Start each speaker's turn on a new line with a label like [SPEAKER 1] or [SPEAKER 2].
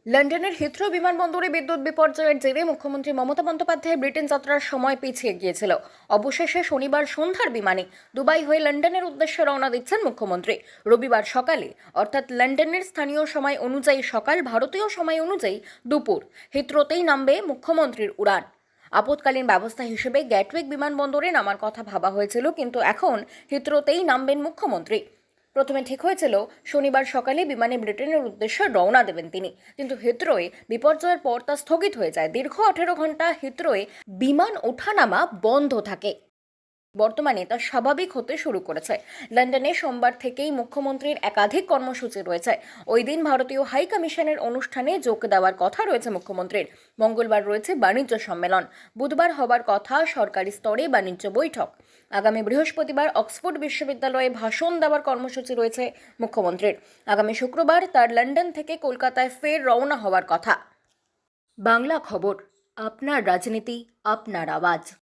[SPEAKER 1] লন্ডনের হিথ্রো বিমানবন্দরে বিদ্যুৎ বিপর্যয়ের জেরে মুখ্যমন্ত্রী মমতা বন্দ্যোপাধ্যায় ব্রিটেন যাত্রার সময় পিছিয়ে গিয়েছিল। অবশেষে শনিবার সন্ধ্যার বিমানে দুবাই হয়ে লন্ডনের উদ্দেশ্যে রওনা দিচ্ছেন মুখ্যমন্ত্রী। রবিবার সকালে অর্থাৎ লন্ডনের স্থানীয় সময় অনুযায়ী সকাল, ভারতীয় সময় অনুযায়ী দুপুর হিথ্রোতেই নামবে মুখ্যমন্ত্রীর উড়ান। আপৎকালীন ব্যবস্থা হিসেবে গ্যাটউইক বিমানবন্দরে নামার কথা ভাবা হয়েছিল, কিন্তু এখন হিথ্রোতেই নামবেন মুখ্যমন্ত্রী। প্রথমে ঠিক হয়েছিল শনিবার সকালে বিমানে ব্রিটেনের উদ্দেশ্যে রওনা দেবেন তিনি, কিন্তু হিথ্রোয়ে বিপর্যয়ের পর তা স্থগিত হয়ে যায়। দীর্ঘ 18 ঘন্টা হিথ্রোয়ে বিমান ওঠানামা বন্ধ থাকে। বর্তমানে তা স্বাভাবিক হতে শুরু করেছে। লন্ডনে সোমবার থেকেই মুখ্যমন্ত্রীর একাধিক কর্মসূচি রয়েছে। ওই দিন ভারতীয় হাই কমিশনের অনুষ্ঠানে যোগ দেওয়ার কথা রয়েছে মুখ্যমন্ত্রীর। মঙ্গলবার রয়েছে বাণিজ্য সম্মেলন। বুধবার হবার কথা সরকারি স্তরে বাণিজ্য বৈঠক। আগামী বৃহস্পতিবার অক্সফোর্ড বিশ্ববিদ্যালয়ে ভাষণ দেওয়ার কর্মসূচি রয়েছে মুখ্যমন্ত্রীর। আগামী শুক্রবার তার লন্ডন থেকে কলকাতায় ফের রওনা হওয়ার কথা। বাংলা খবর, আপনার রাজনীতি, আপনার আওয়াজ।